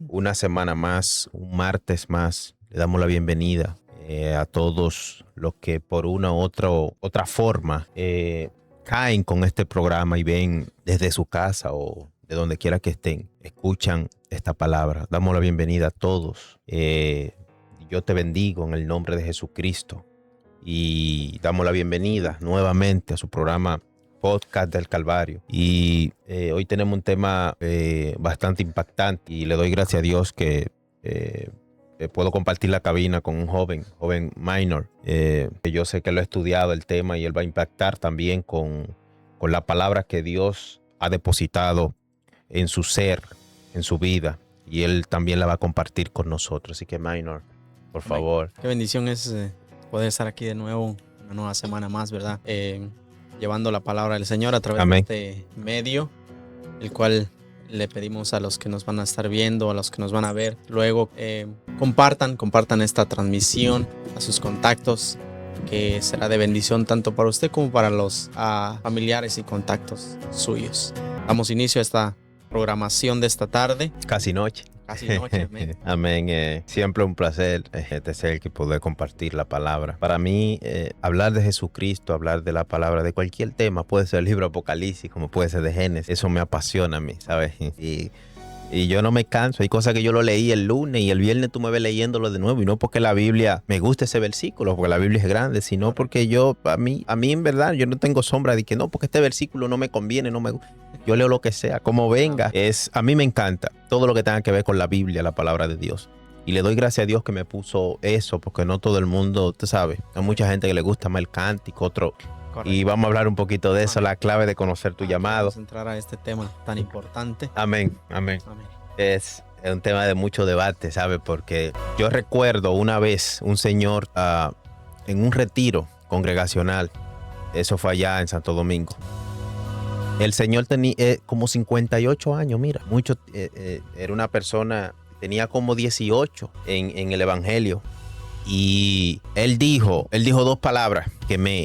Una semana más, un martes más. Le damos la bienvenida a todos los que por una u otra forma caen con este programa y ven desde su casa o de donde quiera que estén, escuchan esta palabra. Damos la bienvenida a todos. Yo te bendigo en el nombre de Jesucristo y damos la bienvenida nuevamente a su programa Podcast del Calvario. Y hoy tenemos un tema bastante impactante y le doy gracias a Dios que puedo compartir la cabina con un joven minor, que yo sé que lo ha estudiado el tema y él va a impactar también con la palabra que Dios ha depositado en su ser, en su vida, y él también la va a compartir con nosotros. Así que minor, por favor. Qué bendición es poder estar aquí de nuevo, una nueva semana más, ¿verdad? Llevando la palabra del Señor a través Amén. de este medio, el cual le pedimos a los que nos van a estar viendo, a los que nos van a ver luego, compartan esta transmisión a sus contactos, que será de bendición tanto para usted como para los familiares y contactos suyos. Damos inicio a esta programación de esta tarde. Casi noche. Casi noche, amén. Amén. Siempre un placer ser que poder compartir la palabra. Para mí, hablar de Jesucristo, hablar de la palabra, de cualquier tema, puede ser el libro Apocalipsis, como puede ser de Génesis. Eso me apasiona a mí, ¿sabes? Y yo no me canso. Hay cosas que yo lo leí el lunes y el viernes tú me ves leyéndolo de nuevo. Y no porque la Biblia me guste ese versículo, porque la Biblia es grande, sino porque a mí en verdad, yo no tengo sombra de que no, porque este versículo no me conviene, no me gusta. Yo leo lo que sea, como venga. A mí me encanta todo lo que tenga que ver con la Biblia, la palabra de Dios. Y le doy gracias a Dios que me puso eso, porque no todo el mundo, tú sabes, hay mucha gente que le gusta más el cántico, otro. Correcto. Y vamos a hablar un poquito de eso, la clave de conocer tu llamado. Vamos a entrar a este tema tan importante. Amén. Es un tema de mucho debate, ¿sabes? Porque yo recuerdo una vez un señor en un retiro congregacional, eso fue allá en Santo Domingo. El señor tenía como 58 años, mira, era una persona, tenía como 18 en el evangelio. Y él dijo dos palabras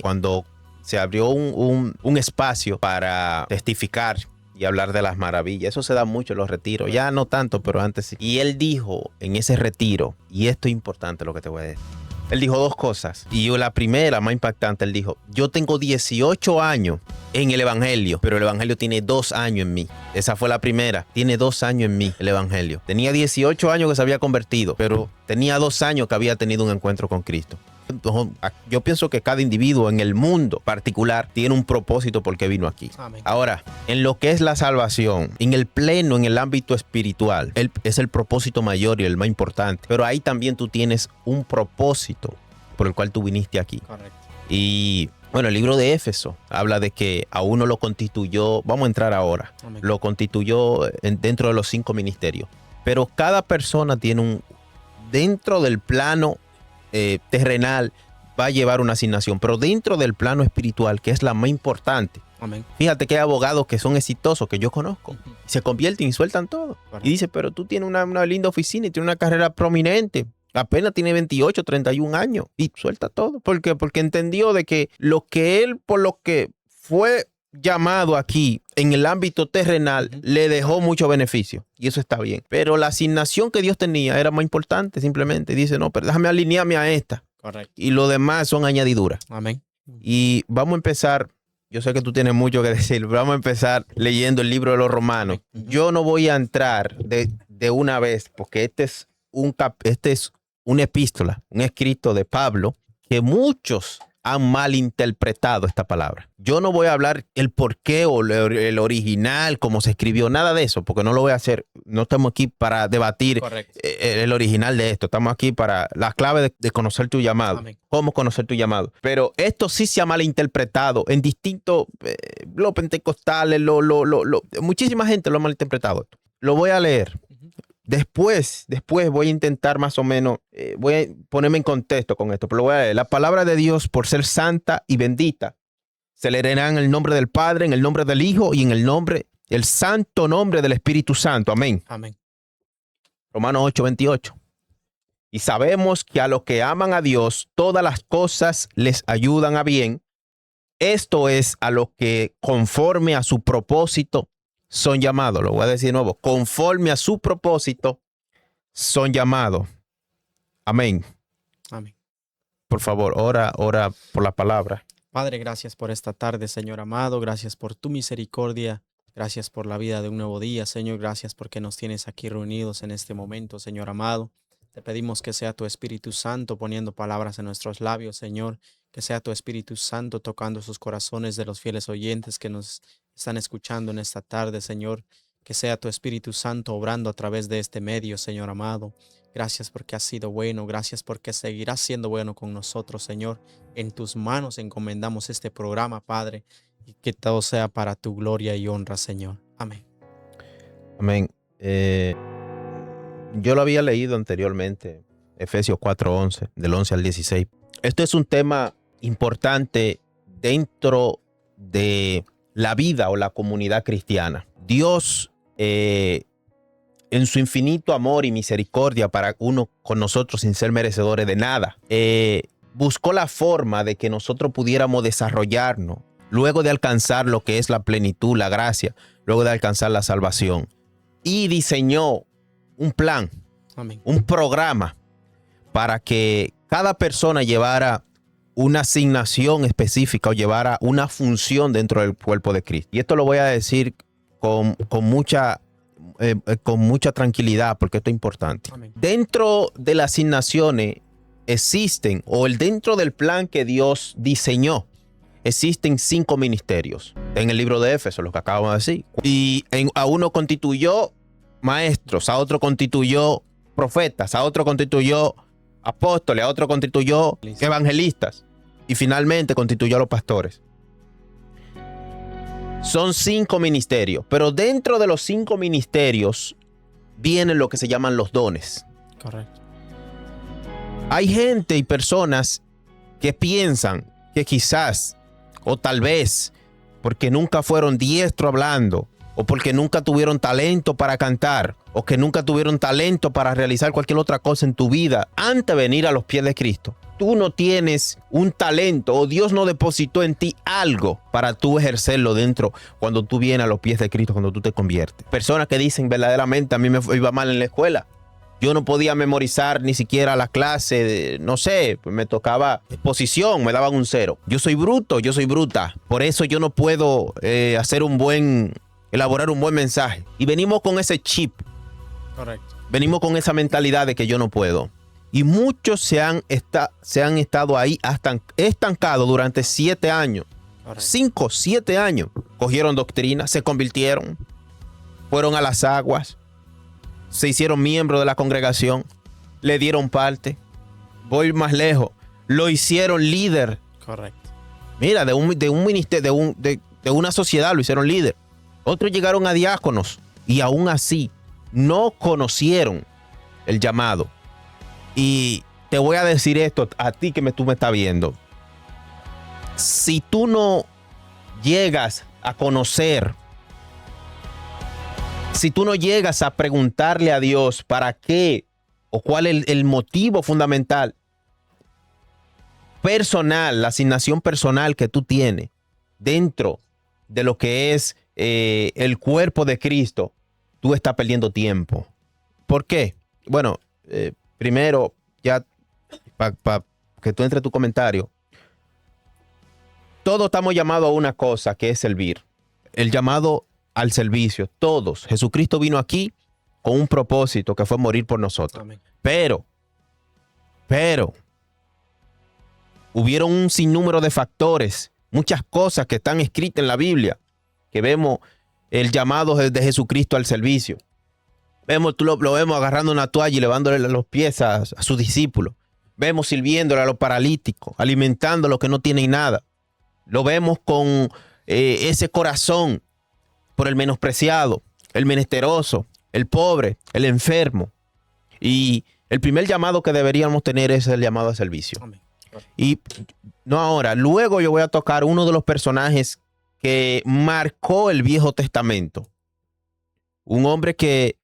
cuando se abrió un espacio para testificar y hablar de las maravillas. Eso se da mucho en los retiros, ya no tanto, pero antes sí. Y él dijo en ese retiro, y esto es importante lo que te voy a decir, él dijo dos cosas, y la primera, más impactante, él dijo: yo tengo 18 años en el evangelio, pero el evangelio tiene 2 años en mí. Esa fue la primera, tiene 2 años en mí el evangelio. Tenía 18 años que se había convertido, pero tenía 2 años que había tenido un encuentro con Cristo. Yo pienso que cada individuo en el mundo particular tiene un propósito por qué vino aquí. Amén. Ahora, en lo que es la salvación, en el ámbito espiritual, es el propósito mayor y el más importante. Pero ahí también tú tienes un propósito por el cual tú viniste aquí. Correcto. Y bueno, el libro de Éfeso habla de que a uno lo constituyó, vamos a entrar ahora, Amén. lo constituyó dentro de los 5 ministerios. Pero cada persona tiene dentro del plano terrenal va a llevar una asignación, pero dentro del plano espiritual, que es la más importante. Amén. Fíjate que hay abogados que son exitosos, que yo conozco, se convierten y sueltan todo. Correcto. Y dice: pero tú tienes una linda oficina y tienes una carrera prominente, apenas tiene 28, 31 años y suelta todo. ¿Por qué? Porque entendió de que por lo que fue llamado aquí en el ámbito terrenal, le dejó mucho beneficio, y eso está bien, pero la asignación que Dios tenía era más importante. Simplemente dice: no, pero déjame alinearme a esta. Correcto. Y lo demás son añadiduras. Amén. Y vamos a empezar. Yo sé que tú tienes mucho que decir. Vamos a empezar leyendo el libro de los Romanos. Yo no voy a entrar de una vez, porque este es una epístola, un escrito de Pablo, que muchos han malinterpretado esta palabra. Yo no voy a hablar el porqué o el original, cómo se escribió, nada de eso, porque no lo voy a hacer. No estamos aquí para debatir el original de esto. Estamos aquí para las claves de conocer tu llamado. Amén. Cómo conocer tu llamado. Pero esto sí se ha malinterpretado en distintos, los pentecostales, muchísima gente lo ha malinterpretado. Lo voy a leer. Después voy a intentar más o menos, voy a ponerme en contexto con esto, pero lo voy a leer. La palabra de Dios, por ser santa y bendita, se leerá en el nombre del Padre, en el nombre del Hijo y en el santo nombre del Espíritu Santo. Amén. Amén. Romanos 8:28. Y sabemos que a los que aman a Dios, todas las cosas les ayudan a bien. Esto es, a los que conforme a su propósito son llamados. Lo voy a decir de nuevo: conforme a su propósito son llamados. Amén. Amén. Por favor, ora por la palabra. Padre, gracias por esta tarde, Señor amado. Gracias por tu misericordia. Gracias por la vida de un nuevo día, Señor. Gracias porque nos tienes aquí reunidos en este momento, Señor amado. Te pedimos que sea tu Espíritu Santo poniendo palabras en nuestros labios, Señor. Que sea tu Espíritu Santo tocando sus corazones de los fieles oyentes que nos están escuchando en esta tarde, Señor. Que sea tu Espíritu Santo obrando a través de este medio, Señor amado. Gracias porque has sido bueno. Gracias porque seguirás siendo bueno con nosotros, Señor. En tus manos encomendamos este programa, Padre. Y que todo sea para tu gloria y honra, Señor. Amén. Amén. Yo lo había leído anteriormente, Efesios 4:11, del 11 al 16. Esto es un tema importante dentro de la vida o la comunidad cristiana. Dios, en su infinito amor y misericordia para uno con nosotros sin ser merecedores de nada, buscó la forma de que nosotros pudiéramos desarrollarnos luego de alcanzar lo que es la plenitud, la gracia, luego de alcanzar la salvación. Y diseñó un plan, Amén. un programa para que cada persona llevara una asignación específica o llevara una función dentro del cuerpo de Cristo. Y esto lo voy a decir con mucha tranquilidad porque esto es importante. Amén. Dentro de las asignaciones existen, o dentro del plan que Dios diseñó, existen 5 ministerios. En el libro de Éfeso, lo que acabamos de decir. Y a uno constituyó maestros, a otro constituyó profetas, a otro constituyó apóstoles, a otro constituyó evangelistas y finalmente constituyó a los pastores. Son 5 ministerios, pero dentro de los 5 ministerios vienen lo que se llaman los dones. Correcto. Hay gente y personas que piensan que quizás o tal vez porque nunca fueron diestros hablando, o porque nunca tuvieron talento para cantar, o que nunca tuvieron talento para realizar cualquier otra cosa en tu vida antes de venir a los pies de Cristo, tú no tienes un talento, o Dios no depositó en ti algo para tú ejercerlo dentro cuando tú vienes a los pies de Cristo, cuando tú te conviertes. Personas que dicen verdaderamente, a mí me iba mal en la escuela. Yo no podía memorizar ni siquiera la clase, no sé, pues me tocaba exposición, me daban un 0. Yo soy bruto, yo soy bruta. Por eso yo no puedo elaborar un buen mensaje. Y venimos con ese chip. Correcto. Venimos con esa mentalidad de que yo no puedo. Y muchos se han estado ahí hasta estancados durante 7 años. Correcto. 5, 7 años. Cogieron doctrina, se convirtieron, fueron a las aguas, se hicieron miembros de la congregación, le dieron parte. Voy más lejos, lo hicieron líder. Correcto. Mira, de un ministerio, de una sociedad lo hicieron líder. Otros llegaron a diáconos y aún así no conocieron el llamado. Y te voy a decir esto a ti que tú me estás viendo. Si tú no llegas a conocer, si tú no llegas a preguntarle a Dios para qué o cuál es el motivo fundamental personal, la asignación personal que tú tienes dentro de lo que es el cuerpo de Cristo, tú estás perdiendo tiempo. ¿Por qué? Bueno, primero, ya para que tú entre tu comentario, todos estamos llamados a una cosa que es servir. El llamado al servicio, todos. Jesucristo vino aquí con un propósito que fue morir por nosotros. Amén. Pero, hubieron un sinnúmero de factores, muchas cosas que están escritas en la Biblia, que vemos el llamado de Jesucristo al servicio. Lo vemos agarrando una toalla y levándole los pies a sus discípulos. Vemos sirviéndole a los paralíticos, alimentando a los que no tienen nada. Lo vemos con ese corazón por el menospreciado, el menesteroso, el pobre, el enfermo. Y el primer llamado que deberíamos tener es el llamado al servicio. Amén. Y no ahora, luego yo voy a tocar uno de los personajes que marcó el Viejo Testamento. Un hombre que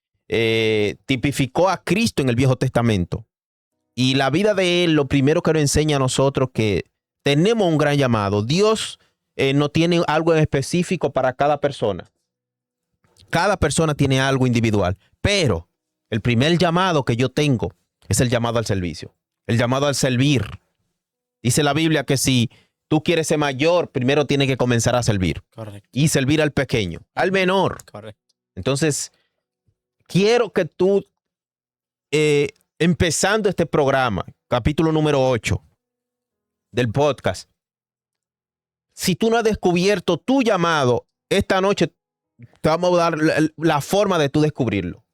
tipificó a Cristo en el Viejo Testamento. Y la vida de él, lo primero que nos enseña a nosotros que tenemos un gran llamado. Dios no tiene algo en específico para cada persona. Cada persona tiene algo individual. Pero El primer llamado que yo tengo es el llamado al servicio, el llamado al servir. Dice la Biblia que si tú quieres ser mayor, primero tienes que comenzar a servir. Correcto. Y servir al pequeño, al menor. Correcto. Entonces, quiero que tú, empezando este programa, capítulo número 8 del podcast, si tú no has descubierto tu llamado, esta noche te vamos a dar la forma de tú descubrirlo.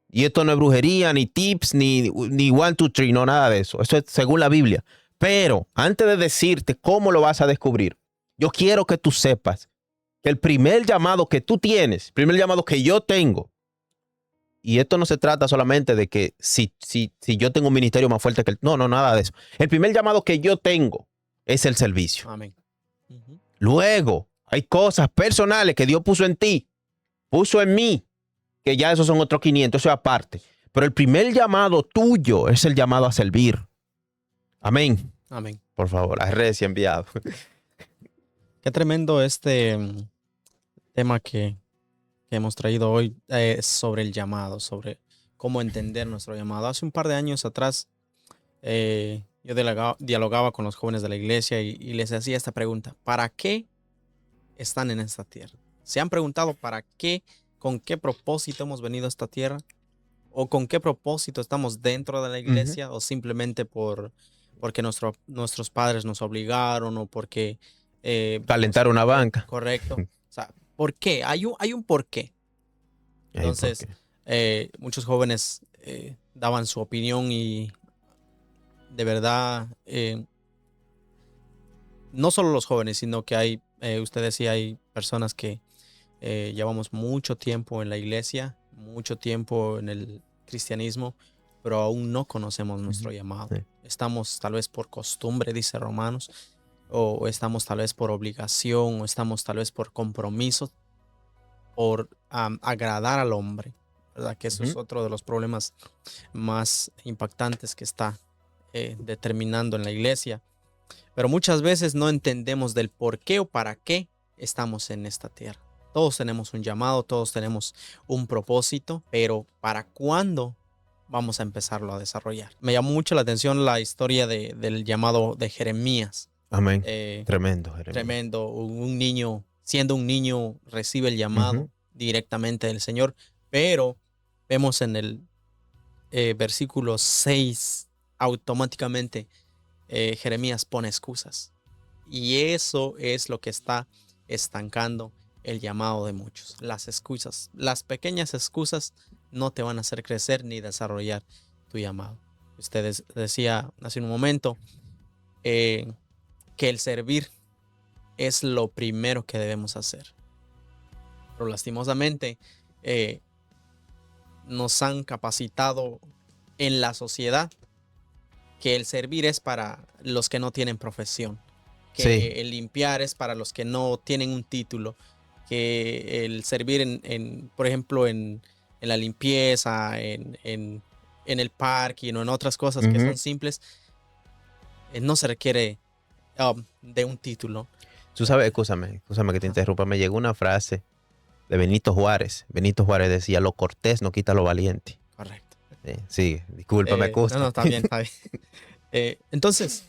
Y esto no es brujería, ni tips, ni 1, 2, 3, no, nada de eso. Eso es según la Biblia. Pero antes de decirte cómo lo vas a descubrir, yo quiero que tú sepas que el primer llamado que tú tienes, el primer llamado que yo tengo, y esto no se trata solamente de que si yo tengo un ministerio más fuerte que el... No, nada de eso. El primer llamado que yo tengo es el servicio. Amén. Luego, hay cosas personales que Dios puso en ti, puso en mí, que ya esos son otros 500, eso es aparte. Pero el primer llamado tuyo es el llamado a servir. Amén. Amén. Por favor, a recién enviado. Qué tremendo este tema que hemos traído hoy sobre el llamado, sobre cómo entender nuestro llamado. Hace un par de años atrás, yo dialogaba con los jóvenes de la iglesia y les hacía esta pregunta: ¿para qué están en esta tierra? ¿Se han preguntado para qué, con qué propósito hemos venido a esta tierra? ¿O con qué propósito estamos dentro de la iglesia? ¿O simplemente porque nuestros padres nos obligaron o porque... calentar una banca. Correcto. O sea, ¿por qué? Hay un por qué. Entonces, muchos jóvenes daban su opinión y de verdad, no solo los jóvenes, sino que hay, usted decía, hay personas que llevamos mucho tiempo en la iglesia, mucho tiempo en el cristianismo, pero aún no conocemos nuestro llamado. Sí. Estamos tal vez por costumbre, dice Romanos, o estamos tal vez por obligación, o estamos tal vez por compromiso, por agradar al hombre, ¿verdad? Que eso es otro de los problemas más impactantes que está determinando en la iglesia. Pero muchas veces no entendemos del por qué o para qué estamos en esta tierra. Todos tenemos un llamado, todos tenemos un propósito, pero ¿para cuándo vamos a empezarlo a desarrollar? Me llamó mucho la atención la historia del llamado de Jeremías. Amén. Tremendo, Jeremías. Tremendo. Un niño, siendo un niño, recibe el llamado directamente del Señor, pero vemos en el versículo 6, automáticamente Jeremías pone excusas. Y eso es lo que está estancando el llamado de muchos. Las excusas, las pequeñas excusas no te van a hacer crecer ni desarrollar tu llamado. Usted decía hace un momento que el servir es lo primero que debemos hacer. Pero lastimosamente nos han capacitado en la sociedad que el servir es para los que no tienen profesión, que el limpiar es para los que no tienen un título, que el servir por ejemplo, en la limpieza, en el parque o en otras cosas que son simples, no se requiere de un título. Tú sabes, escúchame que te interrumpa, me llegó una frase de Benito Juárez. Benito Juárez decía: lo cortés no quita lo valiente. Correcto. Sí, discúlpame, No, está bien, está bien. Entonces,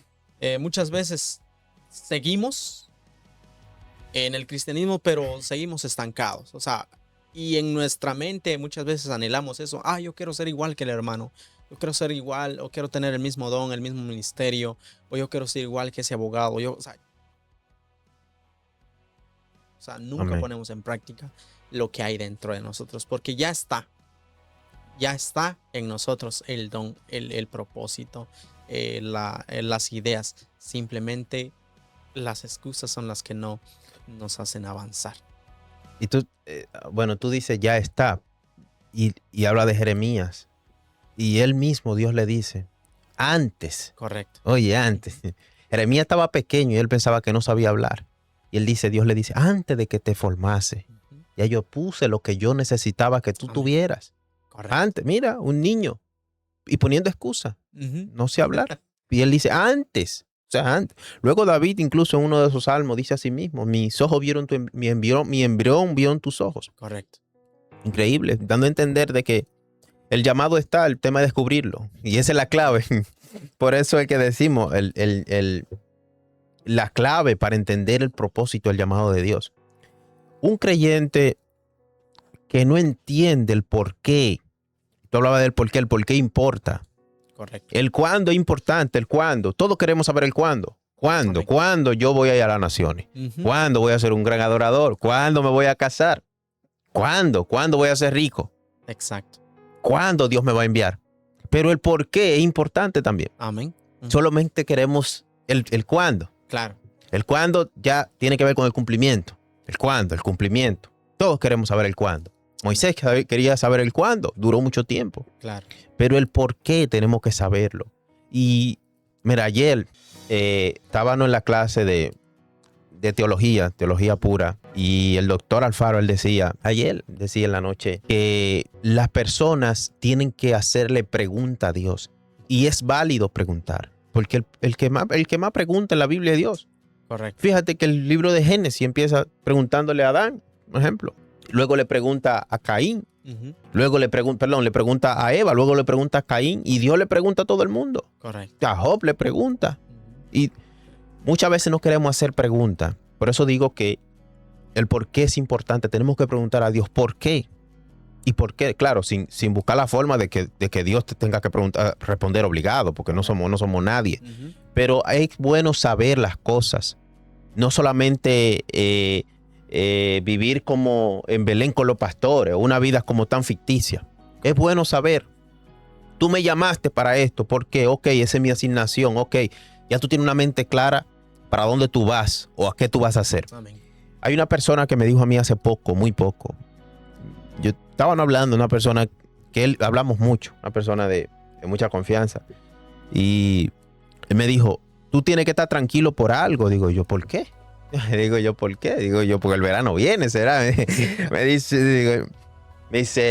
muchas veces seguimos en el cristianismo, pero seguimos estancados. O sea, y en nuestra mente muchas veces anhelamos eso. Yo quiero ser igual que el hermano. Yo quiero ser igual, o quiero tener el mismo don, el mismo ministerio, o yo quiero ser igual que ese abogado. O sea, nunca ponemos en práctica lo que hay dentro de nosotros, porque ya está en nosotros el don, el propósito, las ideas. Simplemente las excusas son las que no nos hacen avanzar. Y tú, tú dices ya está, y habla de Jeremías, y él mismo, Dios le dice, antes. Correcto. Oye, antes. Jeremías estaba pequeño y él pensaba que no sabía hablar. Y él dice, Dios le dice, antes de que te formase, ya yo puse lo que yo necesitaba que tú tuvieras. Correcto. Antes, mira, un niño, y poniendo excusa, no sé hablar. Y él dice, antes. O sea, antes. Luego David, incluso en uno de esos salmos, dice a sí mismo, mis ojos vieron mi embrión vieron tus ojos. Correcto. Increíble, dando a entender de que el llamado está, el tema es descubrirlo. Y esa es la clave. Por eso es que decimos la clave para entender el propósito del llamado de Dios. Un creyente que no entiende el por qué. Tú hablabas del por qué, el por qué importa. Correcto. El cuándo es importante, el cuándo. Todos queremos saber el cuándo. ¿Cuándo? Correcto. ¿Cuándo yo voy a ir a las naciones? ¿Cuándo voy a ser un gran adorador? ¿Cuándo me voy a casar? ¿Cuándo? ¿Cuándo voy a ser rico? Exacto. ¿Cuándo Dios me va a enviar? Pero el por qué es importante también. Amén. Solamente queremos el cuándo. Claro. El cuándo ya tiene que ver con el cumplimiento. El cuándo, el cumplimiento. Todos queremos saber el cuándo. Moisés quería saber el cuándo. Duró mucho tiempo. Claro. Pero el por qué tenemos que saberlo. Y mira, ayer estábamos en la clase de teología pura, y el doctor Alfaro, él decía en la noche, que las personas tienen que hacerle pregunta a Dios. Y es válido preguntar, porque el que más pregunta en la Biblia es Dios. Correcto. Fíjate que el libro de Génesis empieza preguntándole a Adán, por ejemplo. Luego le pregunta a Caín. Luego le pregunta a Eva. Luego le pregunta a Caín. Y Dios le pregunta a todo el mundo. Correcto. A Job le pregunta. Y muchas veces no queremos hacer preguntas. Por eso digo que el por qué es importante. Tenemos que preguntar a Dios por qué. Y por qué, claro, sin buscar la forma de que Dios te tenga que responder obligado, porque no somos nadie. Pero es bueno saber las cosas. No solamente vivir como en Belén con los pastores, una vida como tan ficticia. Es bueno saber. Tú me llamaste para esto, ¿por qué? Ok, esa es mi asignación, ok. Ya tú tienes una mente clara para dónde tú vas o a qué tú vas a hacer. Amén. Hay una persona que me dijo a mí hace poco, muy poco. Yo estaba hablando, una persona que hablamos mucho, una persona de mucha confianza. Y él me dijo, tú tienes que estar tranquilo por algo. Digo yo, ¿por qué? Digo yo, ¿por qué? Digo yo, porque el verano viene, ¿será? Me dice,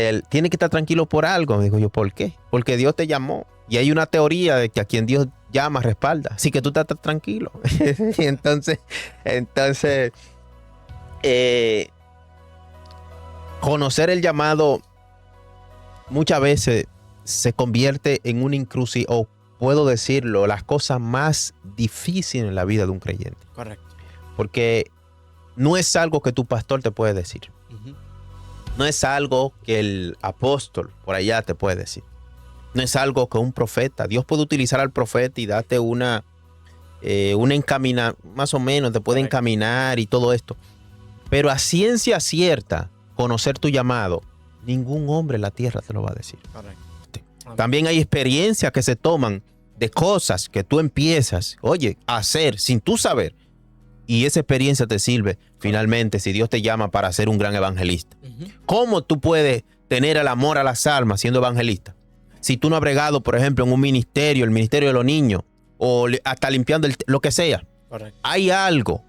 él, tiene que estar tranquilo por algo. Digo yo, ¿por qué? Porque Dios te llamó. Y hay una teoría de que a quien Dios llama, respalda. Así que tú estás tranquilo. Y entonces, conocer el llamado muchas veces se convierte en una encrucijada, o puedo decirlo, las cosas más difíciles en la vida de un creyente. Correcto. Porque no es algo que tu pastor te puede decir. No es algo que el apóstol por allá te puede decir. No es algo que un profeta. Dios puede utilizar al profeta y darte una encaminar, más o menos, te puede encaminar y todo esto. Pero a ciencia cierta, conocer tu llamado, ningún hombre en la tierra te lo va a decir. Correcto. También hay experiencias que se toman de cosas que tú empiezas, a hacer sin tú saber. Y esa experiencia te sirve finalmente si Dios te llama para ser un gran evangelista. ¿Cómo tú puedes tener el amor a las almas siendo evangelista? Si tú no has bregado, por ejemplo, en un ministerio, el ministerio de los niños, o hasta limpiando lo que sea. Correcto. Hay algo,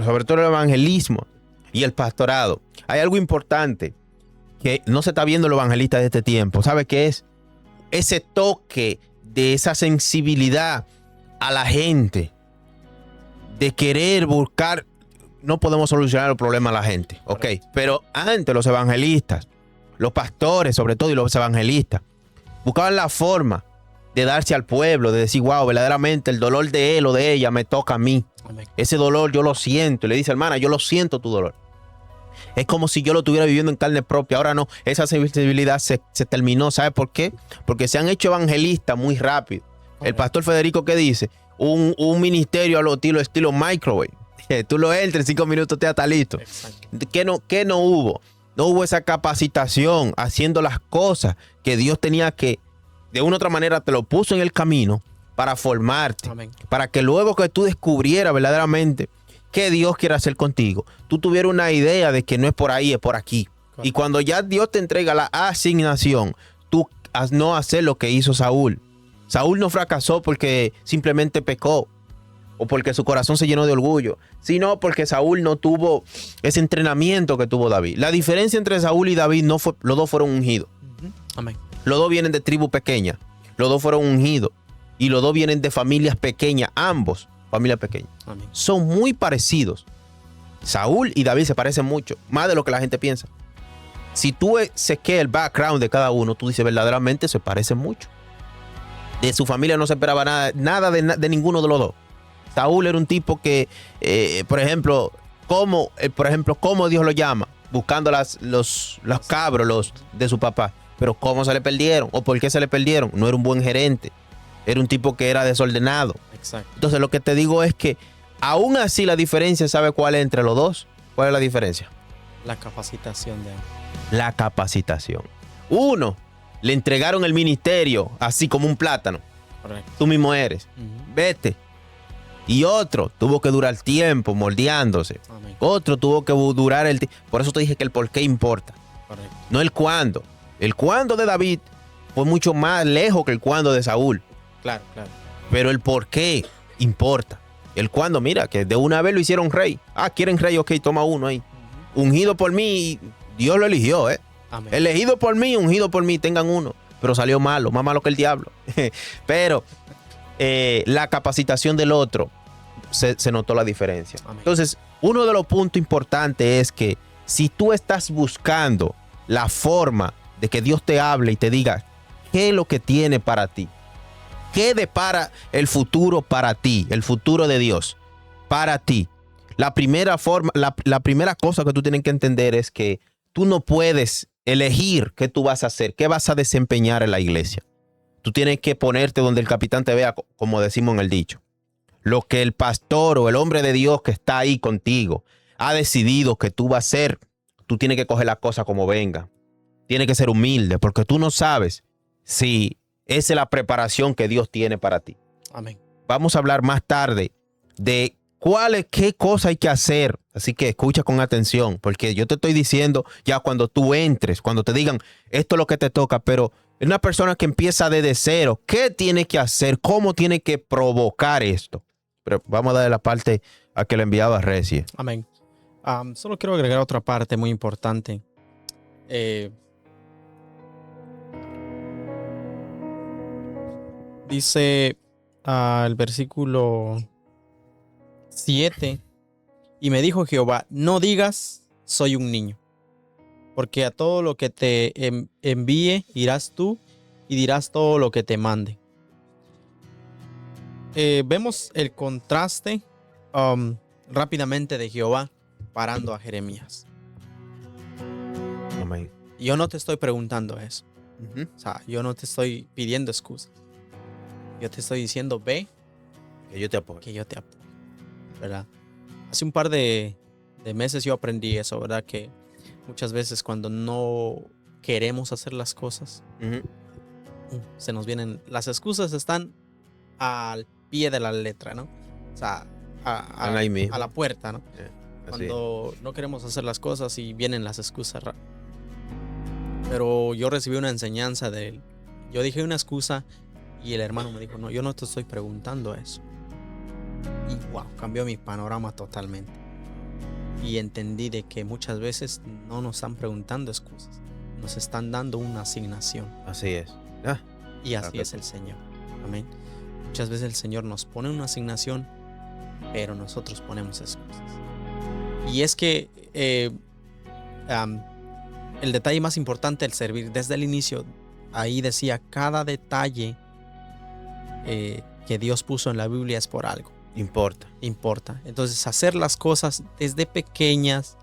sobre todo el evangelismo y el pastorado. Hay algo importante que no se está viendo en los evangelistas de este tiempo. ¿Sabe qué es? Ese toque de esa sensibilidad a la gente, de querer buscar. No podemos solucionar el problema a la gente, ok. Pero antes los evangelistas, los pastores sobre todo y los evangelistas, buscaban la forma de darse al pueblo, de decir, wow, verdaderamente el dolor de él o de ella me toca a mí. Amén. Ese dolor yo lo siento. Y le dice, hermana, yo lo siento tu dolor. Es como si yo lo estuviera viviendo en carne propia. Ahora no, esa sensibilidad se terminó. ¿Sabe por qué? Porque se han hecho evangelistas muy rápido. Correcto. El pastor Federico, ¿qué dice? Un ministerio a lo estilo microwave. Tú lo entras, en 5 minutos te está listo. ¿Qué no hubo? No hubo esa capacitación haciendo las cosas que Dios tenía que, de una u otra manera, te lo puso en el camino para formarte. Amén. Para que luego que tú descubrieras verdaderamente qué Dios quiere hacer contigo, tú tuvieras una idea de que no es por ahí, es por aquí. Correcto. Y cuando ya Dios te entrega la asignación, tú no hacer lo que hizo Saúl. Saúl no fracasó porque simplemente pecó o porque su corazón se llenó de orgullo, sino porque Saúl no tuvo ese entrenamiento que tuvo David. La diferencia entre Saúl y David no fue, los dos fueron ungidos. Amén. Los dos vienen de tribus pequeñas, los dos fueron ungidos y los dos vienen de familias pequeñas, ambos familias pequeñas. Amén. Son muy parecidos. Saúl y David se parecen mucho, más de lo que la gente piensa. si tú chequeas el background de cada uno, tú dices verdaderamente se parecen mucho. De su familia no se esperaba nada de ninguno de los dos. Saúl era un tipo que, por ejemplo, cómo Dios lo llama, buscando los cabros de su papá. Pero cómo se le perdieron o por qué se le perdieron. No era un buen gerente. Era un tipo que era desordenado. Exacto. Entonces lo que te digo es que aún así la diferencia, ¿sabe cuál es entre los dos? ¿Cuál es la diferencia? La capacitación de él. La capacitación. Uno, le entregaron el ministerio así como un plátano. Correcto. Tú mismo eres. Vete. Y otro tuvo que durar tiempo moldeándose. Amén. Otro tuvo que durar el tiempo. Por eso te dije que el por qué importa. Correcto. No el cuándo. El cuándo de David fue mucho más lejos que el cuándo de Saúl. Claro, claro. Pero el por qué importa. El cuándo, mira, que de una vez lo hicieron rey. Ah, quieren rey, ok, toma uno ahí. Ungido por mí, Dios lo eligió, ¿eh? Amén. Elegido por mí, ungido por mí, tengan uno. Pero salió malo, más malo que el diablo. Pero la capacitación del otro, se notó la diferencia. Amén. Entonces, uno de los puntos importantes es que si tú estás buscando la forma de que Dios te hable y te diga qué es lo que tiene para ti, qué depara el futuro para ti, el futuro de Dios para ti, la primera cosa que tú tienes que entender es que tú no puedes elegir qué tú vas a hacer, qué vas a desempeñar en la iglesia. Tú tienes que ponerte donde el capitán te vea, como decimos en el dicho. Lo que el pastor o el hombre de Dios que está ahí contigo ha decidido que tú vas a hacer, tú tienes que coger las cosas como venga. Tienes que ser humilde porque tú no sabes si esa es la preparación que Dios tiene para ti. Amén. Vamos a hablar más tarde de qué cosa hay que hacer. Así que escucha con atención, porque yo te estoy diciendo ya cuando tú entres, cuando te digan esto es lo que te toca, pero es una persona que empieza desde cero. ¿Qué tiene que hacer? ¿Cómo tiene que provocar esto? Pero vamos a darle la parte a que le enviaba Reci. Amén. Solo quiero agregar otra parte muy importante. Dice el versículo 7, y me dijo Jehová, no digas, soy un niño, porque a todo lo que te envíe irás tú y dirás todo lo que te mande. Vemos el contraste rápidamente de Jehová parando a Jeremías. Amén. Yo no te estoy preguntando eso. Uh-huh. O sea, yo no te estoy pidiendo excusas. Yo te estoy diciendo, ve, Que yo te apoyo. que yo te apoyo, ¿verdad? Hace un par de meses yo aprendí eso, ¿verdad? Que muchas veces cuando no queremos hacer las cosas, Uh-huh. se nos vienen, las excusas están al pie de la letra, ¿no? O sea, Están ahí mismo. a la puerta, ¿no? Así. Cuando no queremos hacer las cosas y vienen las excusas. Pero yo recibí una enseñanza de él. Yo dije una excusa y el hermano me dijo, no, yo no te estoy preguntando eso. Y wow, cambió mi panorama totalmente. Y entendí de que muchas veces no nos están preguntando excusas. Nos están dando una asignación. Así es. Ah, Y así claro. es el Señor. Amén. Muchas veces el Señor nos pone una asignación, pero nosotros ponemos excusas. Y es que el detalle más importante del servir, desde el inicio, ahí decía, cada detalle que Dios puso en la Biblia es por algo. Importa. Entonces, hacer las cosas desde pequeños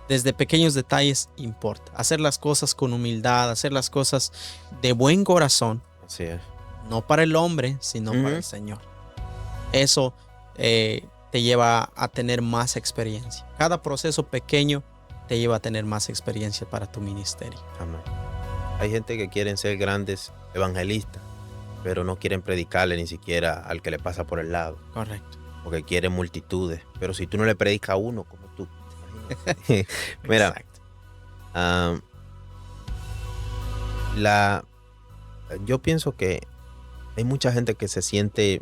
detalles importa. Hacer las cosas con humildad, hacer las cosas de buen corazón. Así es. No para el hombre, sino para el Señor. Eso te lleva a tener más experiencia. Cada proceso pequeño te lleva a tener más experiencia para tu ministerio. Amén. Hay gente que quieren ser grandes evangelistas, pero no quieren predicarle ni siquiera al que le pasa por el lado. Correcto. Porque quieren multitudes. Pero si tú no le predicas a uno como tú. Mira, Exacto. Yo pienso que hay mucha gente que se siente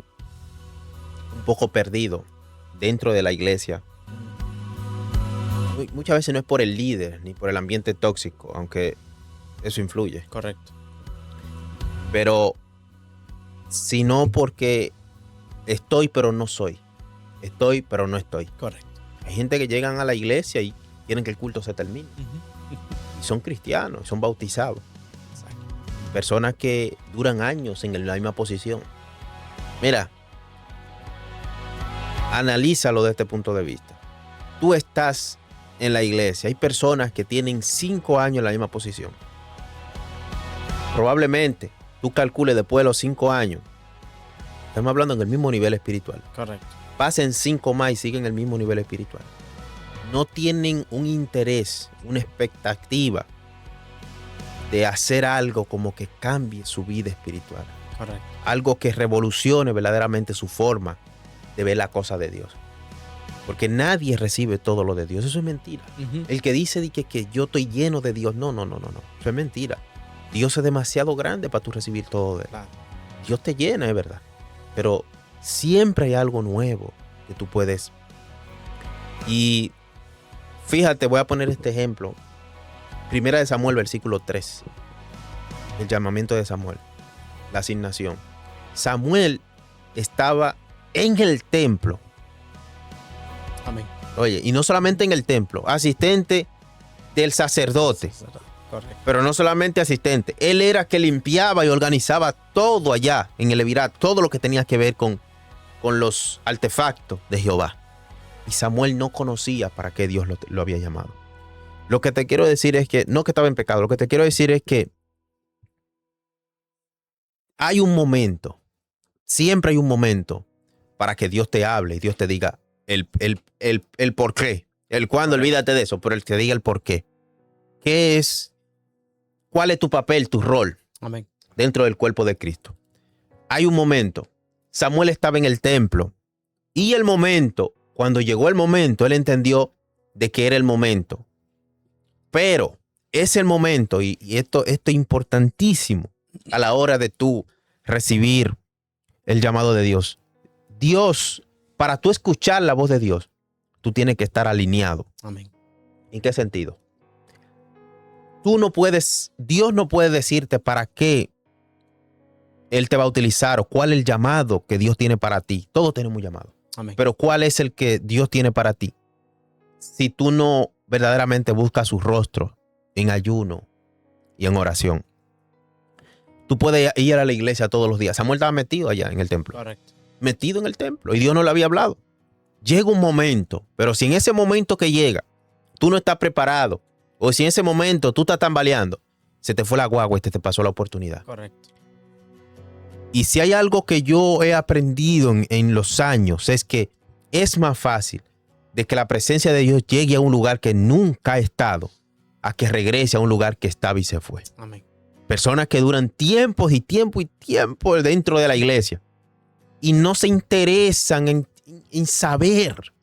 un poco perdido dentro de la iglesia. Muchas veces no es por el líder ni por el ambiente tóxico, aunque eso influye. Correcto. Pero sino porque estoy pero no soy. Estoy pero no estoy. Correcto. Hay gente que llegan a la iglesia y quieren que el culto se termine. son cristianos, son bautizados. Exacto. Personas que duran años en la misma posición. Mira, analízalo desde este punto de vista. Tú estás en la iglesia, hay personas que tienen 5 años en la misma posición. Probablemente tú calcules después de los 5 años, estamos hablando en el mismo nivel espiritual. Correcto. Pasen 5 más y siguen en el mismo nivel espiritual. No tienen un interés, una expectativa de hacer algo como que cambie su vida espiritual. Correcto. Algo que revolucione verdaderamente su forma de ver la cosa de Dios. Porque nadie recibe todo lo de Dios. Eso es mentira. Uh-huh. El que dice que yo estoy lleno de Dios, no. Eso es mentira. Dios es demasiado grande para tú recibir todo de él. Claro. Dios te llena, es verdad. Pero siempre hay algo nuevo que tú puedes. Y fíjate, voy a poner este ejemplo. Primera de Samuel, versículo 3. El llamamiento de Samuel. La asignación. Samuel estaba en el templo. Amén. Oye, y no solamente en el templo, asistente del sacerdote. Correcto. Pero no solamente asistente. Él era que limpiaba y organizaba todo allá en el Levirat, todo lo que tenía que ver con los artefactos de Jehová. Y Samuel no conocía para qué Dios lo había llamado. Lo que te quiero decir es que, no que estaba en pecado, lo que te quiero decir es que hay un momento, siempre hay un momento para que Dios te hable y Dios te diga el por qué. El cuándo, olvídate de eso, pero él te diga el por qué. ¿Qué es? ¿Cuál es tu papel, tu rol Amén. dentro del cuerpo de Cristo? Hay un momento. Samuel estaba en el templo y el momento, cuando llegó el momento, él entendió de que era el momento. Pero es el momento, y esto es importantísimo a la hora de tú recibir el llamado de Dios. Dios, para tú escuchar la voz de Dios, tú tienes que estar alineado. Amén. ¿En qué sentido? Dios no puede decirte para qué Él te va a utilizar o cuál es el llamado que Dios tiene para ti. Todos tenemos un llamado. Amén. Pero ¿cuál es el que Dios tiene para ti? Si tú no verdaderamente buscas su rostro en ayuno y en oración. Tú puedes ir a la iglesia todos los días. Samuel estaba metido allá en el templo. Correcto. Metido en el templo y Dios no le había hablado. Llega un momento, pero si en ese momento que llega tú no estás preparado o si en ese momento tú estás tambaleando, se te fue la guagua y te pasó la oportunidad. Correcto. Y si hay algo que yo he aprendido en los años es que es más fácil de que la presencia de Dios llegue a un lugar que nunca ha estado a que regrese a un lugar que estaba y se fue. Amén. Personas que duran tiempos y tiempo y tiempo dentro de la iglesia y no se interesan en saber,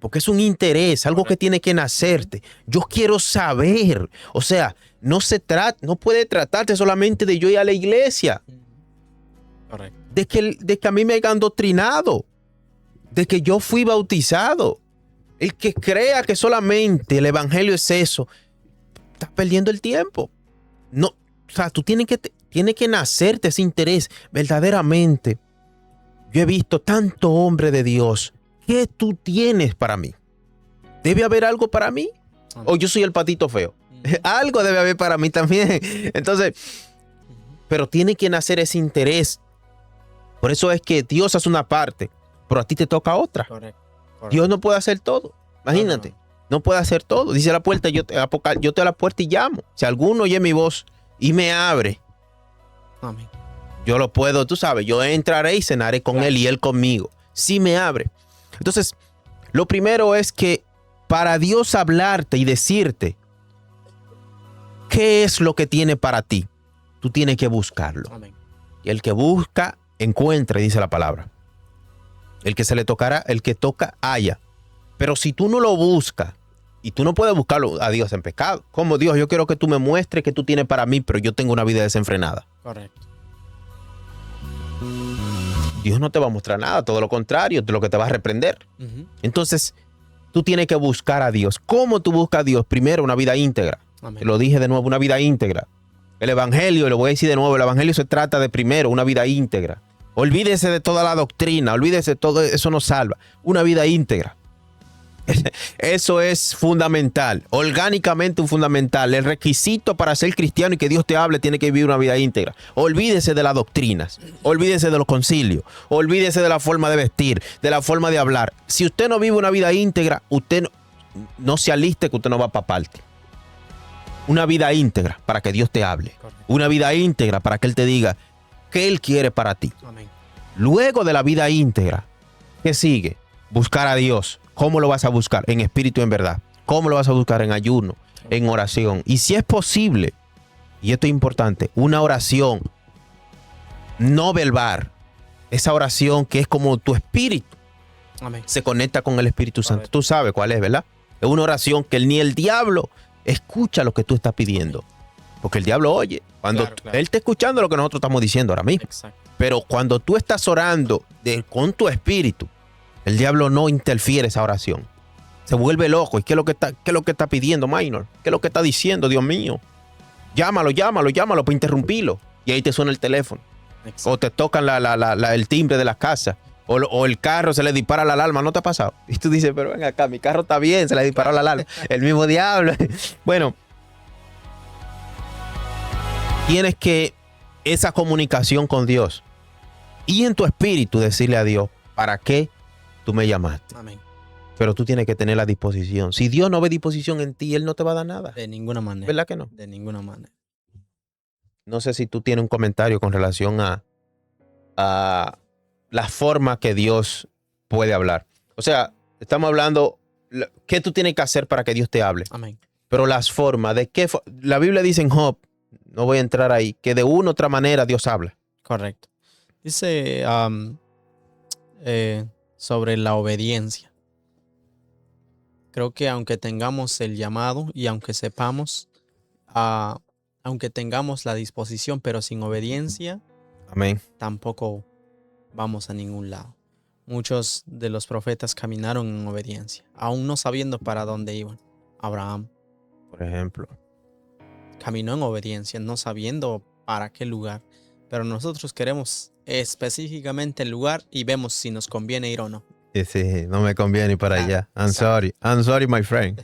porque es un interés, algo que tiene que nacerte. Yo quiero saber. O sea, no puede tratarse solamente de yo ir a la iglesia, Correcto. de que a mí me hayan doctrinado, de que yo fui bautizado. El que crea que solamente el evangelio es eso, está perdiendo el tiempo. No, o sea, tú tienes que nacerte ese interés verdaderamente. Yo he visto tanto hombre de Dios. ¿Qué tú tienes para mí? ¿Debe haber algo para mí? ¿O yo soy el patito feo? Algo debe haber para mí también. Entonces, pero tiene que nacer ese interés. Por eso es que Dios hace una parte, pero a ti te toca otra. Correcto. Dios no puede hacer todo. Imagínate, no puede hacer todo. Dice la puerta, yo te a la puerta y llamo. Si alguno oye mi voz y me abre, Amén. yo lo puedo, tú sabes, yo entraré y cenaré con él y él conmigo. Si me abre. Entonces, lo primero es que para Dios hablarte y decirte qué es lo que tiene para ti, tú tienes que buscarlo. Amén. Y el que busca, encuentra, dice la palabra. El que se le tocará, el que toca, halla. Pero si tú no lo buscas, y tú no puedes buscarlo a Dios en pecado. Como Dios, yo quiero que tú me muestres qué tú tienes para mí, pero yo tengo una vida desenfrenada. Correcto. Dios no te va a mostrar nada, todo lo contrario, lo que te va a reprender. Entonces, tú tienes que buscar a Dios. ¿Cómo tú buscas a Dios? Primero, una vida íntegra. Amén. Te lo dije de nuevo, una vida íntegra. El evangelio, lo voy a decir de nuevo, el evangelio se trata de primero una vida íntegra. Olvídese de toda la doctrina, olvídese de todo, eso no salva. Una vida íntegra. Eso es fundamental, orgánicamente fundamental. El requisito para ser cristiano y que Dios te hable tiene que vivir una vida íntegra. Olvídese de las doctrinas, olvídese de los concilios, olvídese de la forma de vestir, de la forma de hablar. Si usted no vive una vida íntegra, usted no se aliste que usted no va para parte. Una vida íntegra para que Dios te hable. Correcto. Una vida íntegra para que Él te diga qué Él quiere para ti. Amén. Luego de la vida íntegra, ¿qué sigue? Buscar a Dios. ¿Cómo lo vas a buscar? En espíritu y en verdad. ¿Cómo lo vas a buscar? En ayuno, en oración. Y si es posible, y esto es importante, una oración no verbal. Esa oración que es como tu espíritu Amén. se conecta con el Espíritu Santo. Correcto. Tú sabes cuál es, ¿verdad? Es una oración que ni el diablo escucha lo que tú estás pidiendo. Porque el diablo oye. Cuando Claro. él está escuchando lo que nosotros estamos diciendo ahora mismo. Exacto. Pero cuando tú estás orando con tu espíritu, el diablo no interfiere esa oración. Se vuelve loco. ¿Y qué es lo que está pidiendo, Minor? ¿Qué es lo que está diciendo, Dios mío? Llámalo para interrumpirlo. Y ahí te suena el teléfono. Exacto. O te tocan el timbre de la casa. O el carro se le dispara la alarma. ¿No te ha pasado? Y tú dices, pero ven acá, mi carro está bien, se le disparó la alarma. El mismo diablo. Bueno, tienes que esa comunicación con Dios y en tu espíritu decirle a Dios, ¿para qué tú me llamaste? Amén. Pero tú tienes que tener la disposición. Si Dios no ve disposición en ti, Él no te va a dar nada. De ninguna manera. ¿Verdad que no? De ninguna manera. No sé si tú tienes un comentario con relación a la forma que Dios puede hablar. O sea, estamos hablando, ¿qué tú tienes que hacer para que Dios te hable? Amén. Pero las formas, la Biblia dice en Job, no voy a entrar ahí, que de una u otra manera Dios habla. Correcto. Dice sobre la obediencia. Creo que aunque tengamos el llamado y aunque sepamos, aunque tengamos la disposición, pero sin obediencia, Amén. tampoco vamos a ningún lado. Muchos de los profetas caminaron en obediencia, aún no sabiendo para dónde iban. Abraham Por ejemplo. caminó en obediencia, no sabiendo para qué lugar. Pero nosotros queremos específicamente el lugar y vemos si nos conviene ir o no. Sí, no me conviene ir para allá. I'm Exacto. sorry, my friend.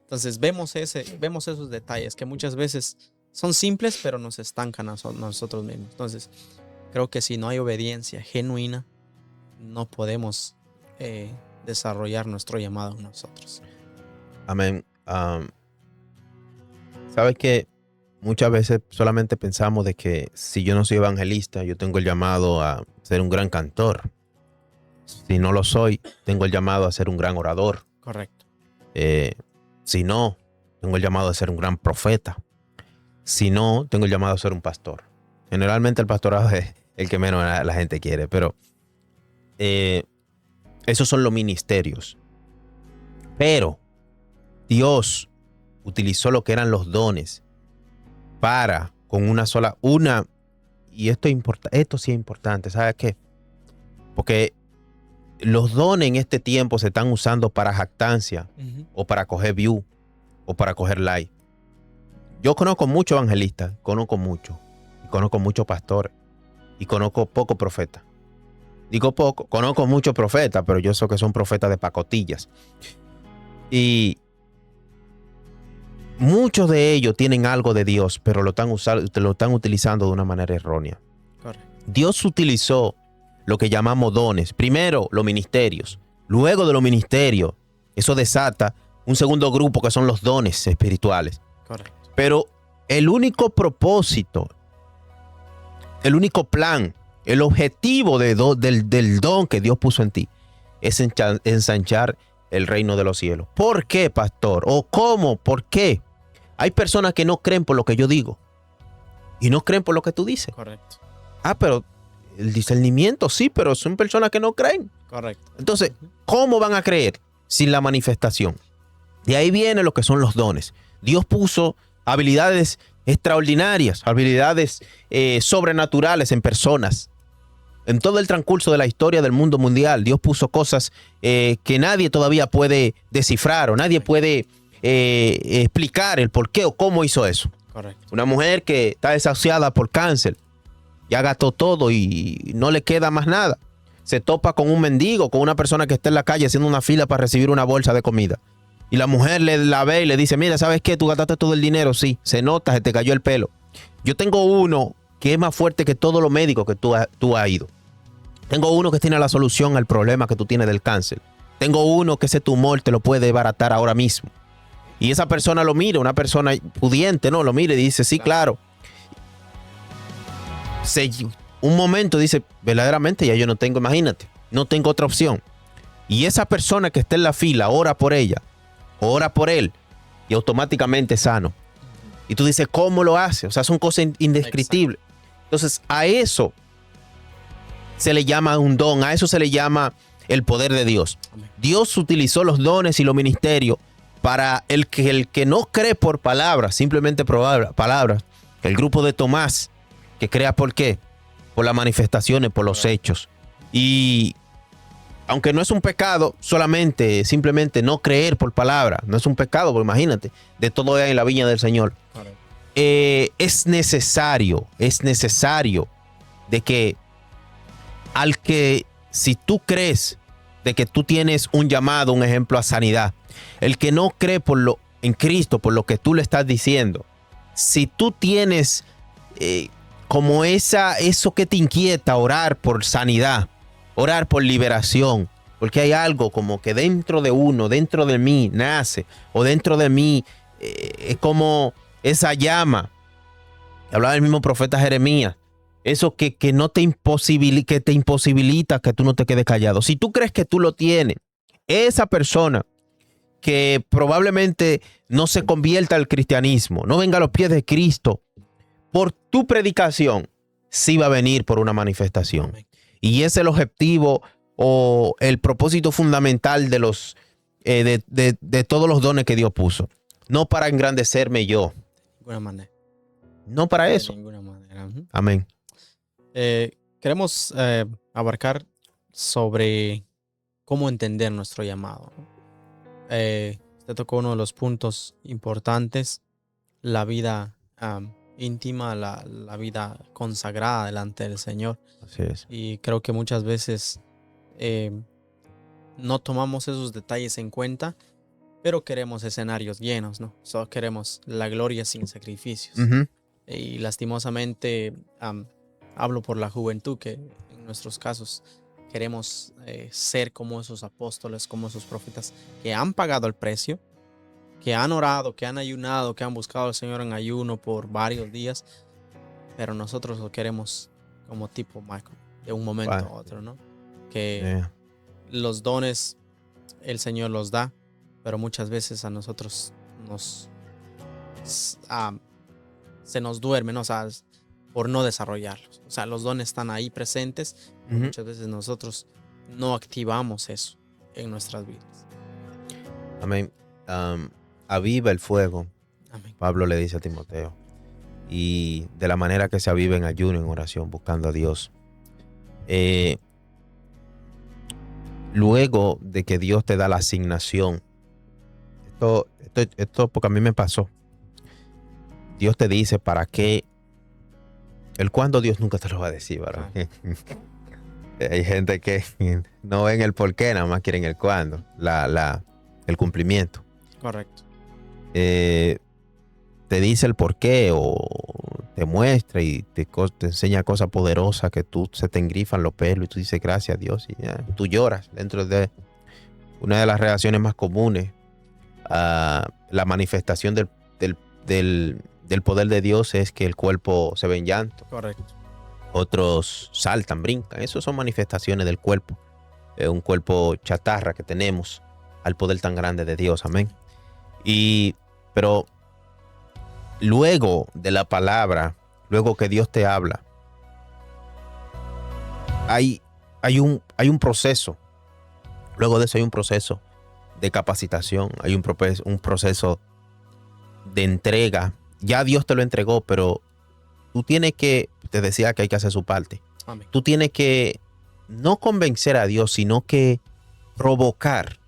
Entonces vemos esos detalles que muchas veces son simples, pero nos estancan a nosotros mismos. Entonces, creo que si no hay obediencia genuina, no podemos desarrollar nuestro llamado en nosotros. Amén. Sabes que muchas veces solamente pensamos de que si yo no soy evangelista, yo tengo el llamado a ser un gran cantor. Si no lo soy, tengo el llamado a ser un gran orador. Correcto. Si no, tengo el llamado a ser un gran profeta. Si no, tengo el llamado a ser un pastor. Generalmente el pastorado es el que menos la gente quiere, pero esos son los ministerios. Pero Dios utilizó lo que eran los dones para, con y esto sí es importante, ¿sabes qué? Porque los dones en este tiempo se están usando para jactancia, o para coger view, o para coger like. Yo conozco muchos evangelistas, conozco muchos pastores, y conozco pocos profetas. Digo poco, conozco muchos profetas, pero yo sé que son profetas de pacotillas. Y muchos de ellos tienen algo de Dios, pero lo están utilizando de una manera errónea. Correcto. Dios utilizó lo que llamamos dones. Primero, los ministerios. Luego de los ministerios, eso desata un segundo grupo que son los dones espirituales. Correcto. Pero el único propósito, el único plan, el objetivo del don que Dios puso en ti es ensanchar el reino de los cielos. ¿Por qué, pastor? ¿O cómo? ¿Por qué? Hay personas que no creen por lo que yo digo y no creen por lo que tú dices. Correcto. Pero el discernimiento sí, pero son personas que no creen. Correcto. Entonces, ¿cómo van a creer sin la manifestación? De ahí viene lo que son los dones. Dios puso habilidades extraordinarias, habilidades sobrenaturales en personas. En todo el transcurso de la historia del mundo mundial, Dios puso cosas que nadie todavía puede descifrar o nadie puede explicar el por qué o cómo hizo eso. Correcto. Una mujer que está desahuciada por cáncer, ya gastó todo y no le queda más nada. se topa con un mendigo, con una persona que está en la calle haciendo una fila para recibir una bolsa de comida. Y la mujer la ve y le dice, mira, ¿sabes qué? Tú gastaste todo el dinero. Sí, se nota, se te cayó el pelo. Yo tengo uno que es más fuerte que todos los médicos que tú has ido. Tengo uno que tiene la solución al problema que tú tienes del cáncer. Tengo uno que ese tumor te lo puede baratar ahora mismo. Y esa persona lo mira, una persona pudiente, ¿no? Lo mira y dice, sí, claro. Un momento dice, verdaderamente ya yo no tengo, imagínate, no tengo otra opción. Y esa persona que está en la fila ora por ella, ora por él y automáticamente sano. Y tú dices, ¿cómo lo hace? O sea, son cosas indescriptibles. Exacto. Entonces, a eso se le llama un don, a eso se le llama el poder de Dios. Amén. Dios utilizó los dones y los ministerios para el que no cree por palabras, simplemente por palabras. El grupo de Tomás, que crea por qué, por las manifestaciones, por los hechos. Y aunque no es un pecado, simplemente no creer por palabra, no es un pecado, porque imagínate, de todo hay en la viña del Señor. Es necesario de que si tú crees de que tú tienes un llamado, un ejemplo a sanidad, el que no cree en Cristo, por lo que tú le estás diciendo, si tú tienes como eso que te inquieta, orar por sanidad, orar por liberación, porque hay algo como que dentro de uno, dentro de mí nace, o dentro de mí es como esa llama. Hablaba el mismo profeta Jeremías, eso que no te imposibilita que tú no te quedes callado. Si tú crees que tú lo tienes, esa persona que probablemente no se convierta al cristianismo, no venga a los pies de Cristo, por tu predicación, sí va a venir por una manifestación. Amén. Y ese es el objetivo o el propósito fundamental de todos los dones que Dios puso. No para engrandecerme yo. De ninguna manera. No para eso. De ninguna manera. Amén. Queremos abarcar sobre cómo entender nuestro llamado. Usted tocó uno de los puntos importantes, la vida íntima, la vida consagrada delante del Señor. Así es. Y creo que muchas veces no tomamos esos detalles en cuenta, pero queremos escenarios llenos, ¿no? Solo queremos la gloria sin sacrificios. Uh-huh. Y lastimosamente hablo por la juventud, que en nuestros casos queremos ser como esos apóstoles, como esos profetas que han pagado el precio, que han orado, que han ayunado, que han buscado al Señor en ayuno por varios días, pero nosotros lo queremos como tipo Michael, de un momento a otro, ¿no? Que los dones el Señor los da, pero muchas veces a nosotros se nos duerme, ¿no? O sea, por no desarrollarlos. O sea, los dones están ahí presentes, pero muchas veces nosotros no activamos eso en nuestras vidas. Amén. Aviva el fuego. Amén. Pablo le dice a Timoteo. Y de la manera que se aviva en ayuno, en oración, buscando a Dios. Luego de que Dios te da la asignación, esto porque a mí me pasó. Dios te dice para qué. El cuándo Dios nunca te lo va a decir, ¿verdad? Hay gente que no ven el por qué, nada más quieren el cuándo, el cumplimiento. Correcto. Te dice el por qué o te muestra y te enseña cosas poderosas que se te engrifan los pelos y tú dices gracias a Dios y ya, tú lloras. Dentro de una de las reacciones más comunes a la manifestación del poder de Dios es que el cuerpo se ve en llanto. Correcto. Otros saltan, brincan. Eso son manifestaciones del cuerpo. Un cuerpo chatarra que tenemos al poder tan grande de Dios. Amén. Pero luego de la palabra, luego que Dios te habla, hay un proceso. Luego de eso hay un proceso de capacitación, hay un proceso de entrega. Ya Dios te lo entregó, pero tú tienes que, te decía que hay que hacer su parte. Amén. Tú tienes que no convencer a Dios, sino que provocar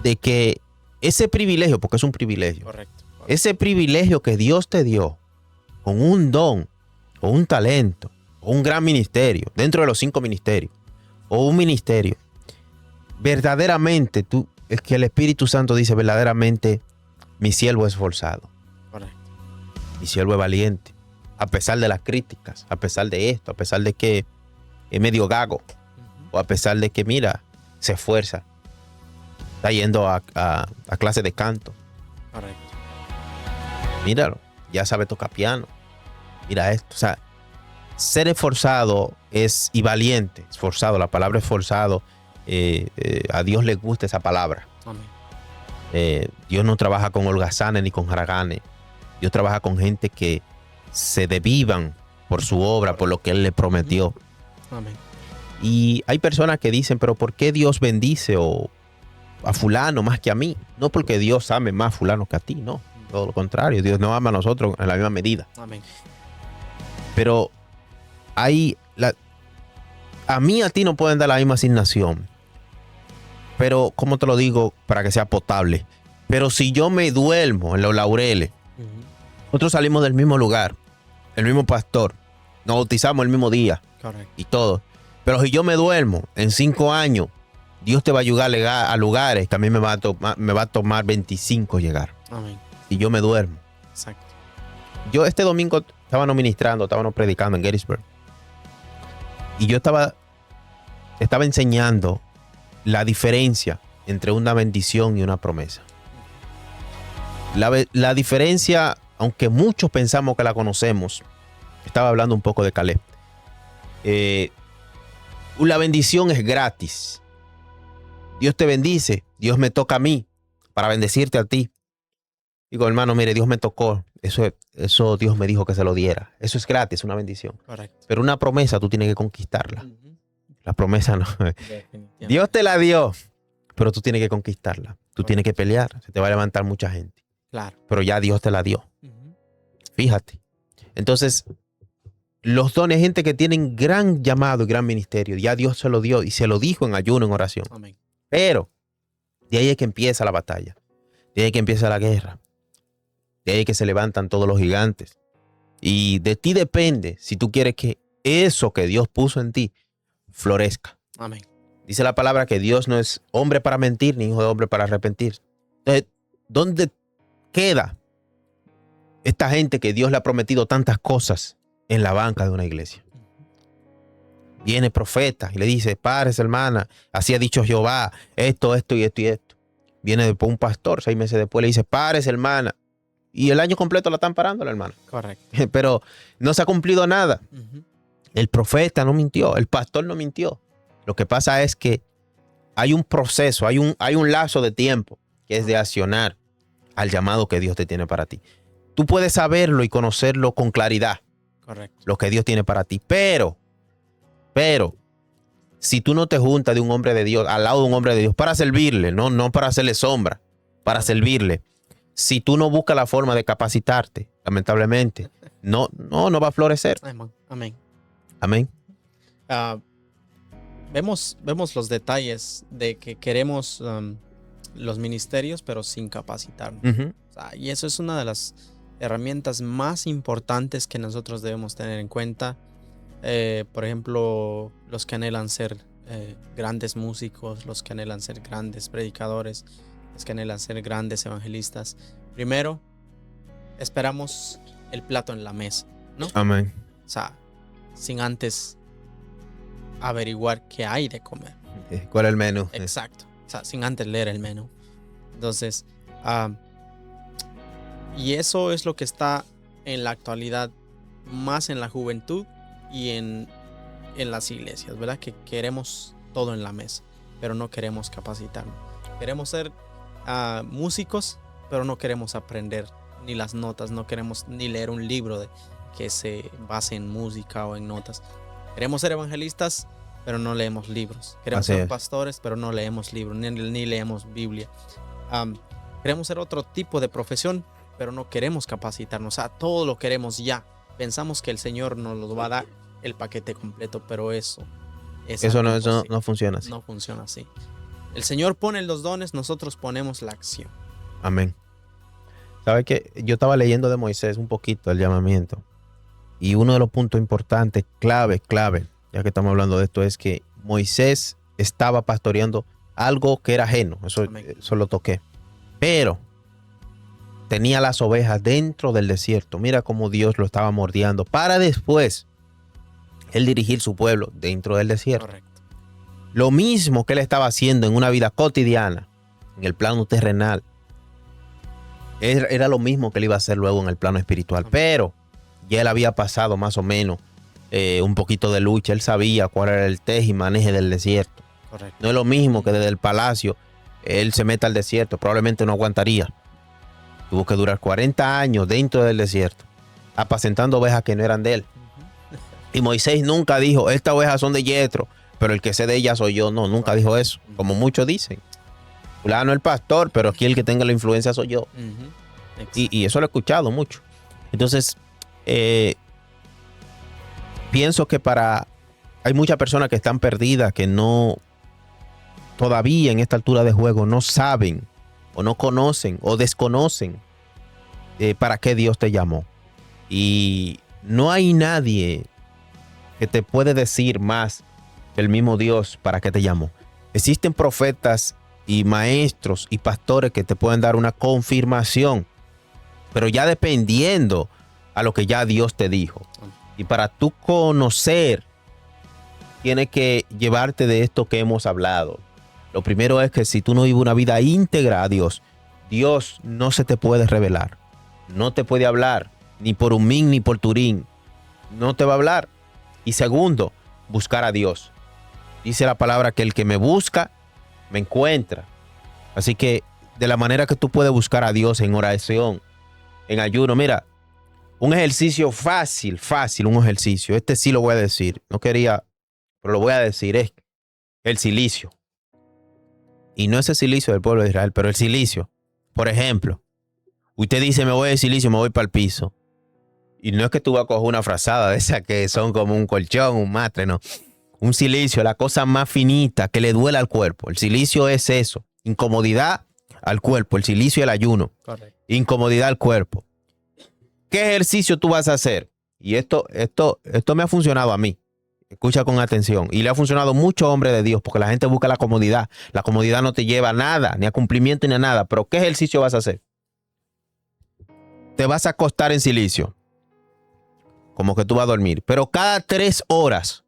de que ese privilegio, porque es un privilegio, Correcto. ese privilegio que Dios te dio con un don, con un talento, o un gran ministerio, dentro de los 5 ministerios, o un ministerio, verdaderamente es que el Espíritu Santo dice verdaderamente, mi siervo es esforzado. Correcto. Mi siervo es valiente. A pesar de las críticas, a pesar de esto, a pesar de que es medio gago, o a pesar de que, mira, se esfuerza. Está yendo a clase de canto. Correcto. Míralo, ya sabe tocar piano. Mira esto. O sea, ser esforzado y valiente. Esforzado, la palabra esforzado, a Dios le gusta esa palabra. Amén. Dios no trabaja con holgazanes ni con haraganes. Dios trabaja con gente que se desvivan por su obra, por lo que Él le prometió. Amén. Y hay personas que dicen, pero ¿por qué Dios bendice a fulano más que a mí? No porque Dios ame más a fulano que a ti, no. Todo lo contrario, Dios nos ama a nosotros en la misma medida. Amén. Pero a mí, a ti no pueden dar la misma asignación. Pero, ¿cómo te lo digo? Para que sea potable. Pero si yo me duermo en los laureles, nosotros salimos del mismo lugar, el mismo pastor, nos bautizamos el mismo día. Correcto. Y todo. Pero si yo me duermo en 5 años, Dios te va a ayudar a lugares que a mí me va a tomar 25 llegar. Amén. Si yo me duermo. Exacto. Yo este domingo estábamos predicando en Gettysburg. Y yo estaba enseñando la diferencia entre una bendición y una promesa. La diferencia, aunque muchos pensamos que la conocemos, estaba hablando un poco de Caleb. La bendición es gratis. Dios te bendice, Dios me toca a mí para bendecirte a ti. Digo, hermano, mire, Dios me tocó. Eso Dios me dijo que se lo diera. Eso es gratis, una bendición. Correcto. Pero una promesa tú tienes que conquistarla. La promesa no. Definitivamente. Dios te la dio, pero tú tienes que conquistarla. Tú tienes que pelear. Se te va a levantar mucha gente. Claro. Pero ya Dios te la dio. Fíjate. Entonces, los dones, gente que tienen gran llamado y gran ministerio, ya Dios se lo dio y se lo dijo en ayuno, en oración. Amén. Pero de ahí es que empieza la batalla. De ahí es que empieza la guerra. De ahí es que se levantan todos los gigantes. Y de ti depende si tú quieres que eso que Dios puso en ti florezca. Amén. Dice la palabra que Dios no es hombre para mentir, ni hijo de hombre para arrepentirse. Entonces, ¿dónde queda esta gente que Dios le ha prometido tantas cosas en la banca de una iglesia? Viene profeta y le dice, párese, hermana, así ha dicho Jehová, esto y esto y esto. Viene después un pastor, 6 meses después le dice, párese, hermana. Y el año completo la están parando, la hermana. Correcto. Pero no se ha cumplido nada. El profeta no mintió, el pastor no mintió. Lo que pasa es que hay un proceso, hay un lazo de tiempo que es de accionar al llamado que Dios te tiene para ti. Tú puedes saberlo y conocerlo con claridad, Correcto. lo que Dios tiene para ti. Pero, si tú no te juntas de un hombre de Dios, al lado de un hombre de Dios, para servirle, no para hacerle sombra, para servirle. Si tú no buscas la forma de capacitarte, lamentablemente, no va a florecer. Amén. Amén. Vemos los detalles de que queremos los ministerios, pero sin capacitarnos. O sea, y eso es una de las herramientas más importantes que nosotros debemos tener en cuenta. Por ejemplo, los que anhelan ser grandes músicos, los que anhelan ser grandes predicadores, los que anhelan ser grandes evangelistas. Primero, esperamos el plato en la mesa, ¿no? Amén. O sea, sin antes averiguar qué hay de comer. ¿Cuál es el menú? Exacto. O sea, sin antes leer el menú. Entonces, y eso es lo que está en la actualidad, más en la juventud y en las iglesias, ¿verdad? Que queremos todo en la mesa, pero no queremos capacitarnos. Queremos ser músicos, pero no queremos aprender ni las notas, no queremos ni leer un libro que se base en música o en notas. Queremos ser evangelistas, pero no leemos libros. Queremos ser pastores, pero no leemos libros, ni leemos Biblia. Queremos ser otro tipo de profesión, pero no queremos capacitarnos. O sea, todo lo queremos ya. Pensamos que el Señor nos lo va a dar el paquete completo, pero eso no funciona así. No funciona así. El Señor pone los dones, nosotros ponemos la acción. Amén. ¿Sabes qué? Yo estaba leyendo de Moisés un poquito el llamamiento. Y uno de los puntos importantes, clave, ya que estamos hablando de esto, es que Moisés estaba pastoreando algo que era ajeno. Eso lo toqué. Pero tenía las ovejas dentro del desierto. Mira cómo Dios lo estaba mordiendo para después él dirigir su pueblo dentro del desierto. Correcto. Lo mismo que él estaba haciendo en una vida cotidiana, en el plano terrenal, era lo mismo que él iba a hacer luego en el plano espiritual. Pero ya él había pasado más o menos un poquito de lucha. Él sabía cuál era el tej y maneje del desierto. Correcto. No es lo mismo que desde el palacio él se meta al desierto. Probablemente no aguantaría. Tuvo que durar 40 años dentro del desierto, apacentando ovejas que no eran de él. Y Moisés nunca dijo, estas ovejas son de Yetro, pero el que sé de ellas soy yo. No, nunca dijo eso, como muchos dicen. Fulano el pastor, pero aquí el que tenga la influencia soy yo. Y eso lo he escuchado mucho. Entonces, pienso que hay muchas personas que están perdidas, que no, todavía en esta altura de juego, no saben, o no conocen, o desconocen para qué Dios te llamó. Y no hay nadie que te puede decir más que el mismo Dios para qué te llamó. Existen profetas y maestros y pastores que te pueden dar una confirmación, pero ya dependiendo a lo que ya Dios te dijo. Y para tú conocer, tienes que llevarte de esto que hemos hablado. Lo primero es que si tú no vives una vida íntegra a Dios, Dios no se te puede revelar. No te puede hablar, ni por un min ni por turín. No te va a hablar. Y segundo, buscar a Dios. Dice la palabra que el que me busca, me encuentra. Así que de la manera que tú puedes buscar a Dios en oración, en ayuno, mira, un ejercicio fácil, un ejercicio. Este sí lo voy a decir. No quería, pero lo voy a decir. Es el cilicio. Y no es el cilicio del pueblo de Israel, pero el cilicio. Por ejemplo, usted dice, me voy de cilicio, me voy para el piso. Y no es que tú vas a coger una frazada de esas que son como un colchón, un matre, no. Un cilicio, la cosa más finita que le duele al cuerpo. El cilicio es eso. Incomodidad al cuerpo. El cilicio y el ayuno. Correcto. Incomodidad al cuerpo. ¿Qué ejercicio tú vas a hacer? Y esto me ha funcionado a mí. Escucha con atención. Y le ha funcionado a muchos hombres de Dios, porque la gente busca la comodidad. La comodidad no te lleva a nada, ni a cumplimiento ni a nada. Pero ¿qué ejercicio vas a hacer? Te vas a acostar en cilicio. Como que tú vas a dormir. Pero cada 3 horas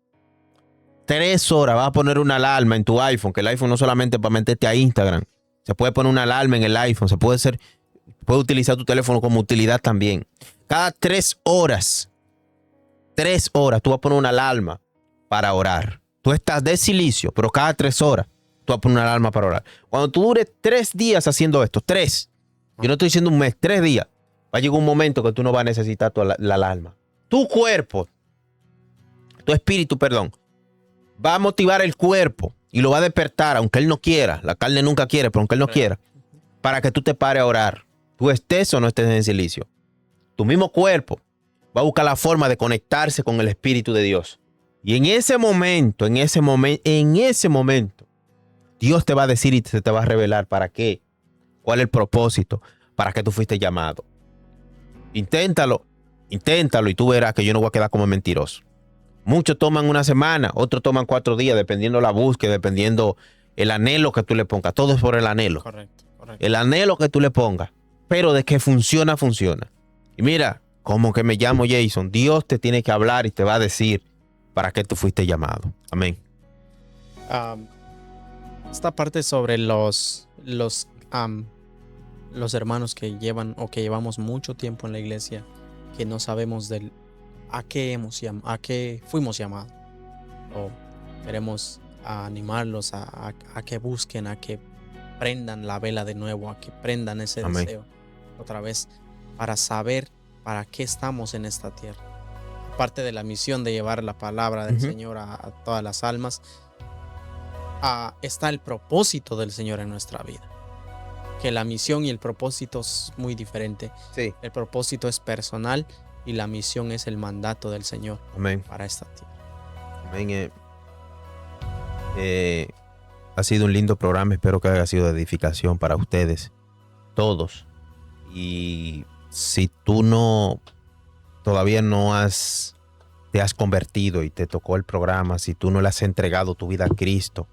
vas a poner una alarma en tu iPhone, que el iPhone no solamente para meterte a Instagram. Se puede poner una alarma en el iPhone. Puede utilizar tu teléfono como utilidad también. Cada 3 horas, tú vas a poner una alarma para orar. Tú estás de cilicio, pero cada 3 horas tú vas a poner una alarma para orar. Cuando tú dures 3 días haciendo esto, 3, yo no estoy diciendo un mes, 3 días, va a llegar un momento que tú no vas a necesitar la alarma. Tu cuerpo, tu espíritu, va a motivar el cuerpo y lo va a despertar, aunque él no quiera. La carne nunca quiere, pero aunque él no quiera, para que tú te pares a orar. Tú estés o no estés en cilicio. Tu mismo cuerpo va a buscar la forma de conectarse con el Espíritu de Dios. Y en ese momento, Dios te va a decir y se te va a revelar para qué, cuál es el propósito, para qué tú fuiste llamado. Inténtalo y tú verás que yo no voy a quedar como mentiroso. Muchos toman una semana, otros toman 4 días, dependiendo la búsqueda, dependiendo el anhelo que tú le pongas. Todo es por el anhelo. Correcto. El anhelo que tú le pongas. Pero de que funciona. Y mira, como que me llamo Jason, Dios te tiene que hablar y te va a decir para qué tú fuiste llamado. Amén. Esta parte sobre los hermanos que llevamos mucho tiempo en la iglesia, que no sabemos a qué fuimos llamados. O queremos animarlos a que busquen, a que prendan la vela de nuevo, a que prendan ese Amén. deseo otra vez, para saber para qué estamos en esta tierra. Aparte de la misión de llevar la palabra del Señor a todas las almas, está el propósito del Señor en nuestra vida. Que la misión y el propósito es muy diferente. Sí. El propósito es personal y la misión es el mandato del Señor. Amén. Para esta tierra. Amén. Ha sido un lindo programa. Espero que haya sido de edificación para ustedes, todos. Y si tú no todavía te has convertido y te tocó el programa, si tú no le has entregado tu vida a Cristo,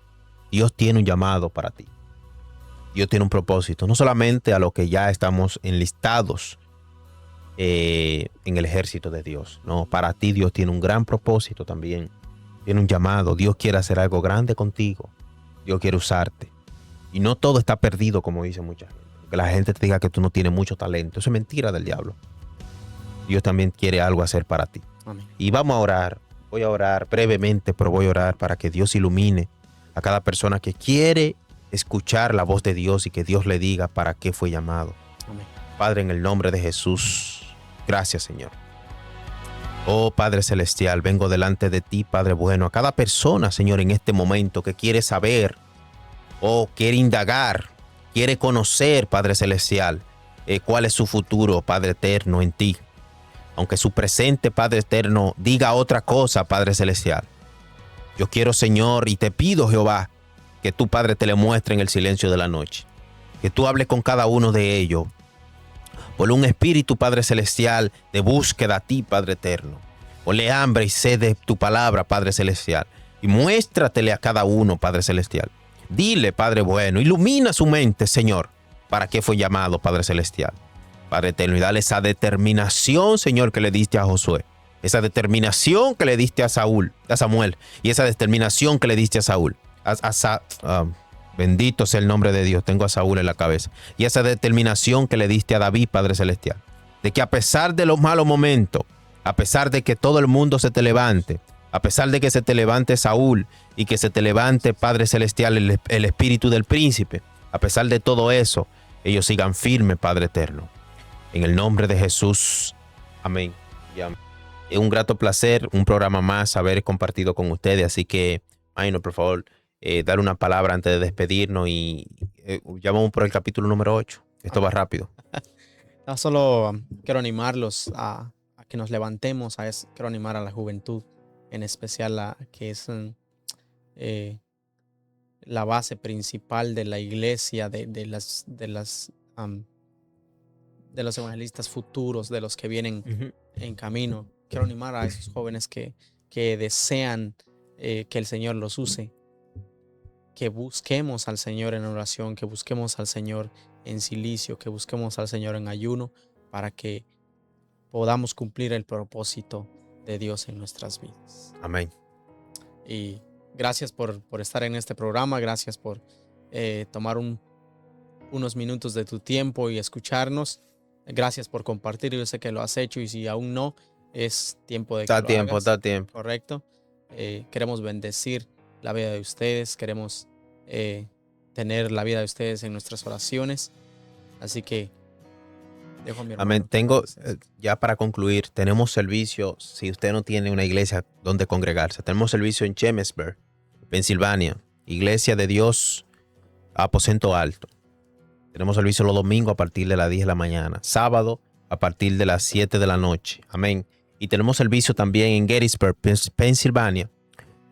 Dios tiene un llamado para ti. Dios tiene un propósito, no solamente a los que ya estamos enlistados en el ejército de Dios. No, para ti Dios tiene un gran propósito también. Tiene un llamado. Dios quiere hacer algo grande contigo. Dios quiere usarte. Y no todo está perdido, como dice mucha gente. Que la gente te diga que tú no tienes mucho talento. Eso es mentira del diablo. Dios también quiere algo hacer para ti. Amén. Y vamos a orar. Voy a orar brevemente, pero voy a orar para que Dios ilumine a cada persona que quiere escuchar la voz de Dios y que Dios le diga para qué fue llamado. Amén. Padre, en el nombre de Jesús, gracias, Señor. Oh Padre Celestial, vengo delante de ti, Padre bueno, a cada persona, Señor, en este momento que quiere saber o quiere indagar, quiere conocer, Padre Celestial, cuál es su futuro, Padre eterno, en ti. Aunque su presente, Padre eterno, diga otra cosa, Padre Celestial. Yo quiero, Señor, y te pido, Jehová, que tu Padre te le muestre en el silencio de la noche. Que tú hables con cada uno de ellos. Ponle un espíritu, Padre Celestial, de búsqueda a ti, Padre eterno. Ponle hambre y sed de tu palabra, Padre Celestial. Y muéstratele a cada uno, Padre Celestial. Dile, Padre bueno, ilumina su mente, Señor, para qué fue llamado, Padre Celestial. Padre eterno, y dale esa determinación, Señor, que le diste a Josué. Esa determinación que le diste a Samuel. Y esa determinación que le diste a Saúl. Bendito sea el nombre de Dios. Tengo a Saúl en la cabeza. Y esa determinación que le diste a David, Padre Celestial. De que a pesar de los malos momentos, a pesar de que todo el mundo se te levante, a pesar de que se te levante Saúl y que se te levante, Padre Celestial, el espíritu del príncipe, a pesar de todo eso, ellos sigan firmes, Padre eterno. En el nombre de Jesús. Amén. Y amén. Es un grato placer, un programa más, haber compartido con ustedes. Así que, Maino, por favor, dar una palabra antes de despedirnos y ya vamos por el capítulo número 8. Esto va rápido. No, solo quiero animarlos a que nos levantemos, quiero animar a la juventud, en especial a que es la base principal de la iglesia, de los evangelistas futuros, de los que vienen en camino. Quiero animar a esos jóvenes que desean que el Señor los use, que busquemos al Señor en oración, que busquemos al Señor en silicio, que busquemos al Señor en ayuno, para que podamos cumplir el propósito de Dios en nuestras vidas. Amén. Y gracias por estar en este programa, gracias por tomar unos minutos de tu tiempo y escucharnos. Gracias por compartir, yo sé que lo has hecho, y si aún no, es tiempo de que lo hagas. Está tiempo. Correcto. Queremos bendecir la vida de ustedes, queremos tener la vida de ustedes en nuestras oraciones. Así que dejo a mi hermano. Amén. Ya para concluir, tenemos servicio, si usted no tiene una iglesia donde congregarse, tenemos servicio en Chambersburg, Pensilvania, Iglesia de Dios, Aposento Alto. Tenemos servicio los domingos a partir de las 10 de la mañana, sábado a partir de las 7 de la noche. Amén. Y tenemos servicio también en Gettysburg, Pensilvania,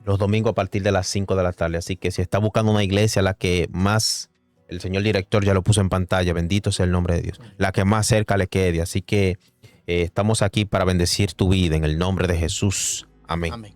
los domingos a partir de las 5 de la tarde. Así que si está buscando una iglesia, la que más, el señor director ya lo puso en pantalla, bendito sea el nombre de Dios, la que más cerca le quede. Así que estamos aquí para bendecir tu vida en el nombre de Jesús. Amén. Amén.